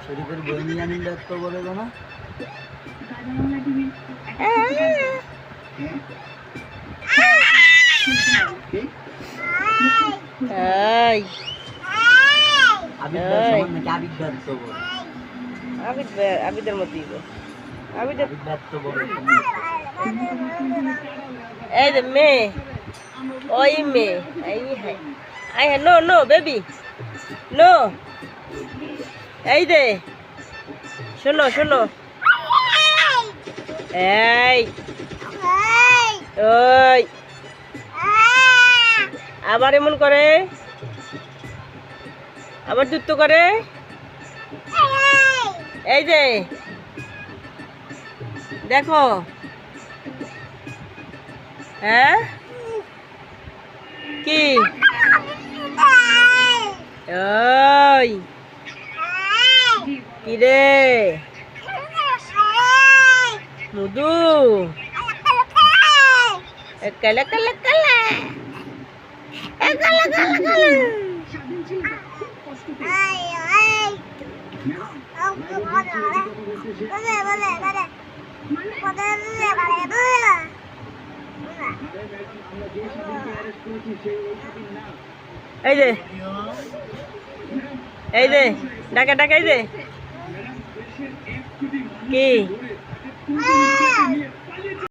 শরীফের বই নিয়ে আনিল তো বলে না আবিদের মধ্যে এই যে মেয়ে ওই মেয়ে আই হ্যাঁ নো নো বেবি নো এই দে শোনো শোনো এই ওই আবার এমন করে আবার দুধ করে এই যে দেখো হ্যাঁ কি ওই কি রে মুদু কালা কালা কালা কালা কালা কালা এই যে ডাকা ডাকা এই যে কি